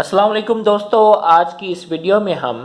अस्सलाम वालेकुम दोस्तों, आज की इस वीडियो में हम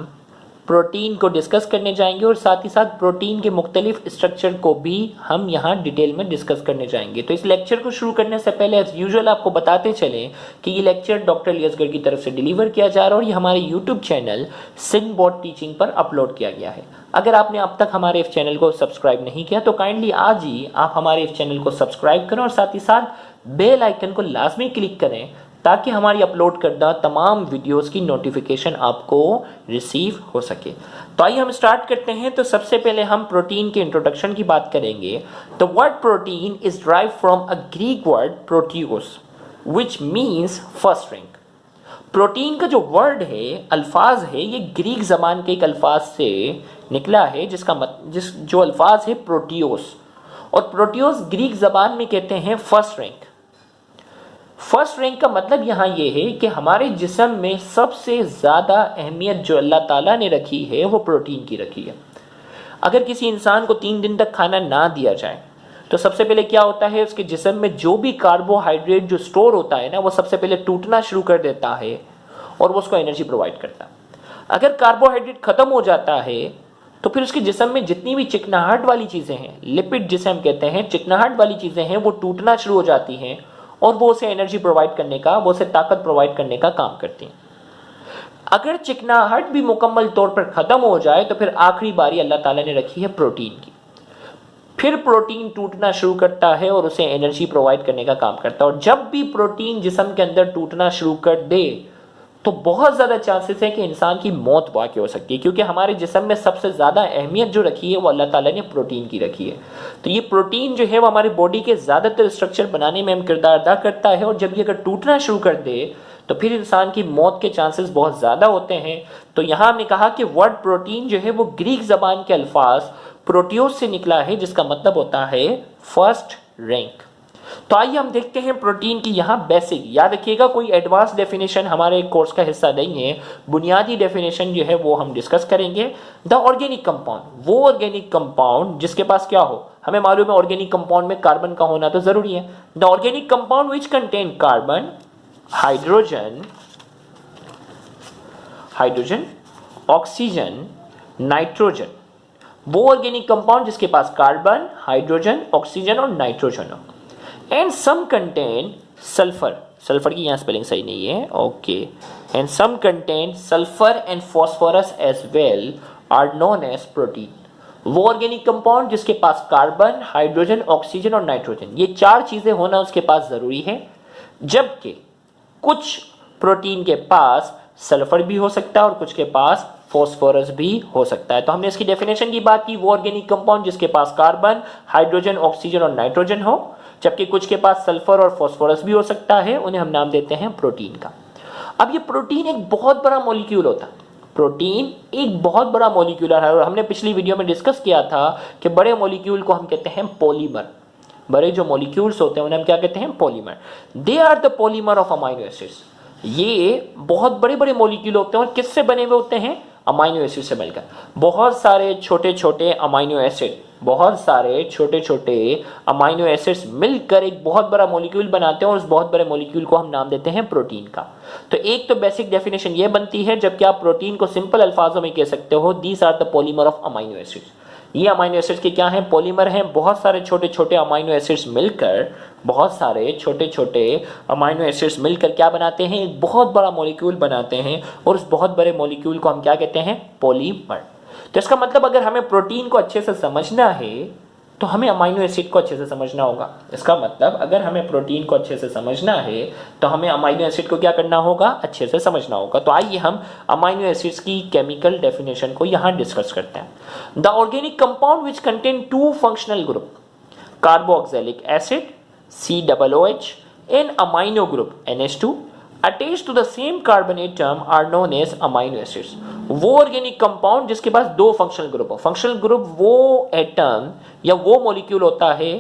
प्रोटीन को डिस्कस करने जाएंगे और साथ ही साथ प्रोटीन के मुख्तलिफ स्ट्रक्चर को भी हम यहाँ डिटेल में डिस्कस करने जाएंगे। तो इस लेक्चर को शुरू करने से पहले एज यूजुअल आपको बताते चलें कि ये लेक्चर डॉक्टर अली की तरफ से डिलीवर किया जा रहा है और ये हमारे YouTube channel Sindh board teaching पर अपलोड किया गया है। अगर आपने अब तक हमारे इस चैनल को सब्सक्राइब नहीं किया तो काइंडली आज ही आप हमारे इस चैनल को सब्सक्राइब करें और साथ ही साथ बेल आइकन को लाजमी क्लिक करें ताकि हमारी अपलोड करदा तमाम वीडियोस की नोटिफिकेशन आपको रिसीव हो सके। तो आइए हम स्टार्ट करते हैं। तो सबसे पहले हम प्रोटीन के इंट्रोडक्शन की बात करेंगे। तो word protein is derived from a Greek word proteios which means first rank. Protein का जो वर्ड है, अल्फाज है, ये ग्रीक जबान के एक अल्फाज से निकला है जो अल्फाज है प्रोटीओस, और प्रोटीओस ग्रीक जबान में कहते हैं फर्स्ट रैंक। फर्स्ट रैंक का मतलब यहाँ ये है कि हमारे जिस्म में सबसे ज़्यादा अहमियत जो अल्लाह ताला ने रखी है वो प्रोटीन की रखी है। अगर किसी इंसान को 3 दिन तक खाना ना दिया जाए तो सबसे पहले क्या होता है, उसके जिस्म में जो भी कार्बोहाइड्रेट जो स्टोर होता है ना, वो सबसे पहले टूटना शुरू कर देता है और वो उसको एनर्जी प्रोवाइड करता है। अगर कार्बोहाइड्रेट ख़त्म हो जाता है तो फिर उसके जिस्म में जितनी भी चिकनाहट वाली चीज़ें हैं, लिपिड जिसे हम कहते हैं, चिकनाहट वाली चीज़ें हैं, वो टूटना शुरू हो जाती हैं और वो उसे एनर्जी प्रोवाइड करने का, वो उसे ताकत प्रोवाइड करने का काम करती हैं। अगर चिकनाहट भी मुकम्मल तौर पर खत्म हो जाए तो फिर आखिरी बारी अल्लाह ताला ने रखी है प्रोटीन की। फिर प्रोटीन टूटना शुरू करता है और उसे एनर्जी प्रोवाइड करने का काम करता है। और जब भी प्रोटीन जिस्म के अंदर टूटना शुरू कर दे तो बहुत ज़्यादा चांसेस है कि इंसान की मौत वाक़ई हो सकती है, क्योंकि हमारे जिस्म में सबसे ज़्यादा अहमियत जो रखी है वो अल्लाह ताला ने प्रोटीन की रखी है। तो ये प्रोटीन जो है वो हमारी बॉडी के ज़्यादातर स्ट्रक्चर बनाने में अहम किरदार अदा करता है, और जब ये अगर टूटना शुरू कर दे तो फिर इंसान की मौत के चांसेस बहुत ज़्यादा होते हैं। तो यहाँ हमने कहा कि वर्ड प्रोटीन जो है वो ग्रीक ज़बान के अल्फाज प्रोटियोस से निकला है, जिसका मतलब होता है फर्स्ट रैंक। तो आइए हम देखते हैं प्रोटीन की यहाँ बेसिक। याद रखिएगा, कोई एडवांस डेफिनेशन हमारे कोर्स का हिस्सा नहीं है, बुनियादी डेफिनेशन जो है वो हम डिस्कस करेंगे। द ऑर्गेनिक कंपाउंड, वो ऑर्गेनिक कंपाउंड जिसके पास क्या हो, हमें मालूम है ऑर्गेनिक कंपाउंड में कार्बन का होना तो जरूरी है। The organic compound which contain carbon, hydrogen, oxygen, nitrogen. वो ऑर्गेनिक कंपाउंड जिसके पास कार्बन, हाइड्रोजन, ऑक्सीजन और नाइट्रोजन हो। And some contain sulphur, sulphur की यहाँ स्पेलिंग सही नहीं है, okay. And some contain sulphur and phosphorus as well are known as protein. वो ऑर्गेनिक कंपाउंड जिसके पास कार्बन, हाइड्रोजन, ऑक्सीजन और नाइट्रोजन, ये 4 चीजें होना उसके पास जरूरी है। जबकि कुछ प्रोटीन के पास सल्फर भी हो सकता है और कुछ के पास फॉस्फोरस भी हो सकता है। तो हमने इसकी डेफिनेशन की बात की, वो ऑर्गेनिक कंपाउंड जिसके पास कार्बन, हाइड्रोजन, ऑक्सीजन और नाइट्रोजन हो, जबकि कुछ के पास सल्फर और फॉस्फोरस भी हो सकता है, उन्हें हम नाम देते हैं प्रोटीन का। अब ये प्रोटीन एक बहुत बड़ा मॉलिक्यूल होता है, प्रोटीन एक बहुत बड़ा मॉलिक्यूल है, और हमने पिछली वीडियो में डिस्कस किया था कि बड़े मॉलिक्यूल को हम कहते हैं पॉलीमर। बड़े जो मॉलिक्यूल्स होते हैं उन्हें हम क्या कहते हैं, polymer. They are the polymer of amino acids. ये बहुत बड़े बड़े मॉलिक्यूल होते हैं और किससे बने हुए होते हैं, अमाइनो एसिड से मिलकर। बहुत सारे छोटे छोटे अमाइनो एसिड्स मिलकर एक बहुत बड़ा मॉलिक्यूल बनाते हैं, और उस बहुत बड़े मॉलिक्यूल को हम नाम देते हैं प्रोटीन का। तो एक तो बेसिक डेफिनेशन ये बनती है, जबकि आप प्रोटीन को सिंपल अल्फाजों में कह सकते हो, these are the polymer of amino acids. ये अमाइनो एसिड्स के क्या हैं, पॉलीमर हैं। बहुत सारे छोटे छोटे अमाइनो एसिड्स मिलकर, बहुत सारे छोटे छोटे अमाइनो एसिड्स मिलकर क्या बनाते हैं, एक बहुत बड़ा मॉलिक्यूल बनाते हैं, और उस बहुत बड़े मॉलिक्यूल को हम क्या कहते हैं, पॉलीमर। तो इसका मतलब अगर हमें प्रोटीन को अच्छे से समझना है तो हमें अमाइनो एसिड को अच्छे से समझना होगा। इसका मतलब अगर हमें प्रोटीन को अच्छे से समझना है तो हमें अमाइनो एसिड को क्या करना होगा, अच्छे से समझना होगा। तो आइए हम अमाइनो एसिड्स की केमिकल डेफिनेशन को यहां डिस्कस करते हैं। The organic compound which contain 2 functional group, carboxylic acid COOH and amino group NH2 attached to the same carbon atom are known as amino acids। वो ऑर्गेनिक कंपाउंड जिसके पास 2 functional group हो। Functional group वो atom या वो molecule होता है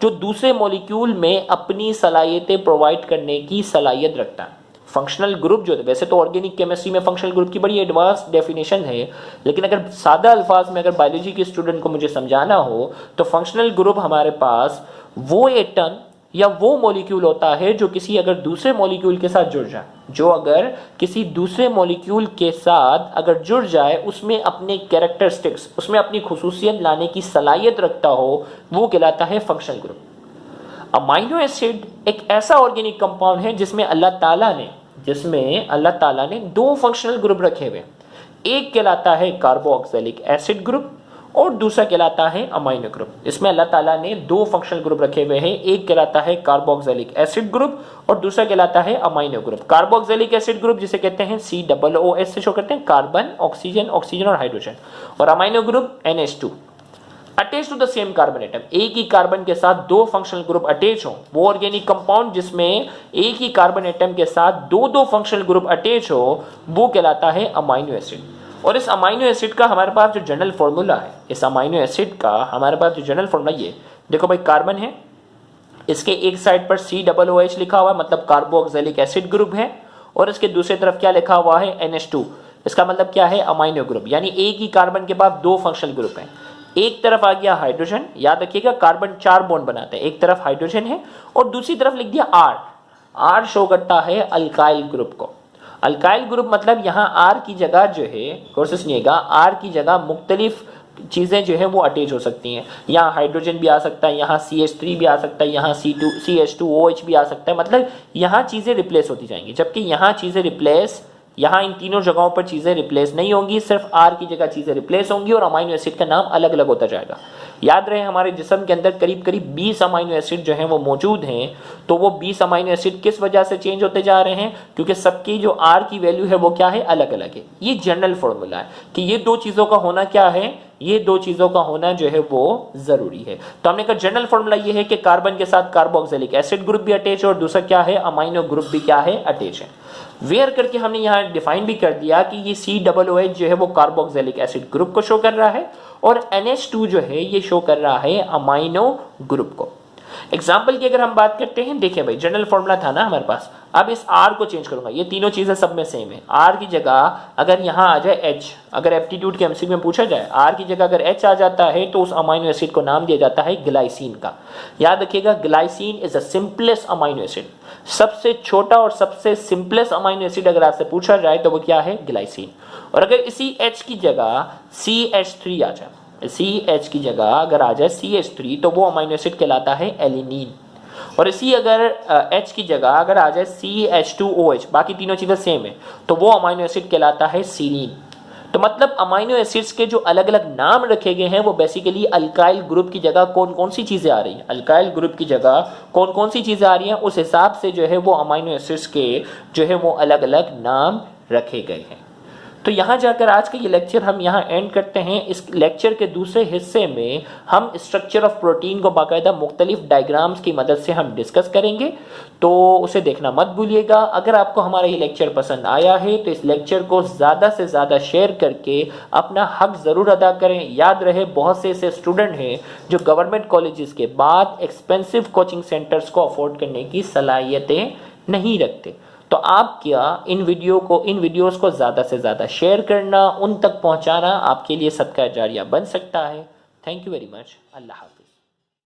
जो दूसरे मॉलिक्यूल में अपनी सलाहियतें प्रोवाइड करने की सलाहियत रखता है। फंक्शनल ग्रुप जो है, वैसे तो ऑर्गेनिक केमिस्ट्री में फंक्शनल ग्रुप की बड़ी एडवांस डेफिनेशन है, लेकिन अगर सादा अल्फाज में अगर बायोलॉजी के स्टूडेंट को मुझे समझाना हो तो फंक्शनल ग्रुप हमारे पास वो एटम या वो मॉलिक्यूल होता है जो किसी अगर दूसरे मॉलिक्यूल के साथ जुड़ जाए, जो अगर किसी दूसरे मॉलिक्यूल के साथ अगर जुड़ जाए, उसमें अपने कैरेक्टरिस्टिक्स, उसमें अपनी खुसूसियत लाने की सलाहियत रखता हो, वो कहलाता है फंक्शनल ग्रुप। अमाइनो एसिड एक ऐसा ऑर्गेनिक कंपाउंड है जिसमें अल्लाह ताला ने दो फंक्शनल ग्रुप रखे हुए, एक कहलाता है कार्बोक्सिलिक एसिड ग्रुप और दूसरा कहलाता है अमाइनो ग्रुप। इसमें अल्लाह ताला ने दो फंक्शनल ग्रुप रखे हुए हैं, एक कहलाता है कार्बोक्सिलिक एसिड ग्रुप और दूसरा कहलाता है amino group. Carboxylic acid group जिसे कहते हैं COOH से शो करते हैं, कार्बन, ऑक्सीजन और हाइड्रोजन, और amino group NH2 attach to the same carbon atom. एक ही कार्बन के साथ दो फंक्शनल ग्रुप अटैच हो, वो ऑर्गेनिक कंपाउंड जिसमें एक ही कार्बन एटम के साथ दो फंक्शनल ग्रुप अटैच हो, वो कहलाता है अमाइनो एसिड। और इस अमाइनो एसिड का हमारे पास जो जनरल फॉर्मूला है, इस अमाइनो एसिड का हमारे पास जो जनरल फॉर्मूला, ये देखो भाई, कार्बन है, इसके एक साइड पर COOH लिखा हुआ है, मतलब कार्बोक्सिलिक एसिड ग्रुप है, और इसके दूसरी तरफ क्या लिखा हुआ है, NH2। इसका मतलब क्या है, अमाइनो ग्रुप। यानी एक ही कार्बन के बाद दो फंक्शनल ग्रुप हैं। एक तरफ आ गया हाइड्रोजन, याद रखिएगा कार्बन 4 बॉन्ड बनाते हैं, एक तरफ हाइड्रोजन है और दूसरी तरफ लिख दिया R शो करता है अल्काइल ग्रुप को। अल्काइल ग्रुप मतलब यहाँ R की जगह जो है, गौर से सुनिएगा, R की जगह मुख्तलिफ चीजें जो है वो अटैच हो सकती हैं। यहाँ हाइड्रोजन भी आ सकता है, यहाँ CH3 भी आ सकता है, यहाँ CH2OH भी आ सकता है, मतलब यहाँ चीजें रिप्लेस होती जाएंगी। जबकि यहाँ चीजें रिप्लेस, यहाँ इन तीनों जगहों पर चीजें रिप्लेस नहीं होंगी, सिर्फ R की जगह चीजें रिप्लेस होंगी और अमाइनो एसिड का नाम अलग अलग होता जाएगा। याद रहे, हमारे जिस्म के अंदर करीब करीब 20 अमाइनो एसिड जो हैं वो मौजूद हैं। तो वो 20 अमाइनो एसिड किस वजह से चेंज होते जा रहे हैं, क्योंकि सबकी जो R की वैल्यू है वो क्या है, अलग अलग है। ये जनरल फॉर्मूला है कि ये दो चीजों का होना क्या है, ये दो चीजों का होना जो है वो जरूरी है। तो हमने कहा जनरल फॉर्मूला ये है कि कार्बन के साथ कार्बोक्सिलिक एसिड ग्रुप भी अटैच है और दूसरा क्या है, अमाइनो ग्रुप भी क्या है, अटैच है। वेयर करके हमने यहाँ डिफाइन भी कर दिया कि ये COOH जो है वो कार्बोक्सिलिक एसिड ग्रुप को शो कर रहा है और NH2 जो है ये शो कर रहा है अमाइनो ग्रुप को। एग्जाम्पल की अगर हम बात करते हैं, देखिए भाई, जनरल फॉर्मूला था ना हमारे पास, अब इस R को चेंज करूंगा, ये तीनों चीजें सब में सेम है। R की जगह अगर यहाँ आ जाए H, अगर एप्टीट्यूड के MCQ में पूछा जाए R की जगह अगर H आ जाता है तो उस अमाइनो एसिड को नाम दिया जाता है ग्लाइसिन का। याद रखिएगा, glycine is the simplest amino acid, सबसे छोटा और सबसे सिंपलेस्ट अमाइनो एसिड अगर आपसे पूछा जाए तो वो क्या है, ग्लाइसिन। और अगर इसी H की जगह CH3 आ जाए, CH की जगह अगर आ जाए CH3 तो वो अमाइनो एसिड कहलाता है एलिनीन। और इसी अगर H की जगह अगर आ जाए CH2OH, बाकी तीनों चीजें सेम है, तो वो अमाइनो एसिड कहलाता है सीरीन। तो मतलब अमाइनो एसिड्स के जो अलग अलग नाम रखे गए हैं वो बेसिकली अल्काइल ग्रुप की जगह कौन कौन सी चीजें आ रही हैं, अल्काइल ग्रुप की जगह कौन कौन सी चीजें आ रही हैं, उस हिसाब से जो है वो अमाइनो एसिड्स के जो है वो अलग अलग नाम रखे गए हैं। तो यहाँ जाकर आज का ये लेक्चर हम यहाँ एंड करते हैं। इस लेक्चर के दूसरे हिस्से में हम स्ट्रक्चर ऑफ प्रोटीन को बाकायदा मुख्तलिफ डायग्राम्स की मदद से हम डिस्कस करेंगे, तो उसे देखना मत भूलिएगा। अगर आपको हमारा ये लेक्चर पसंद आया है तो इस लेक्चर को ज़्यादा से ज़्यादा शेयर करके अपना हक ज़रूर अदा करें। याद रहे, बहुत से ऐसे स्टूडेंट हैं जो गवर्नमेंट कॉलेजेस के बाद एक्सपेंसिव कोचिंग सेंटर्स को अफोर्ड करने की सलाहियतें नहीं रखते। तो आप क्या इन वीडियोस को ज़्यादा से ज़्यादा शेयर करना, उन तक पहुंचाना आपके लिए सदका जारिया बन सकता है। Thank you very much. अल्लाह हाफ़िज़।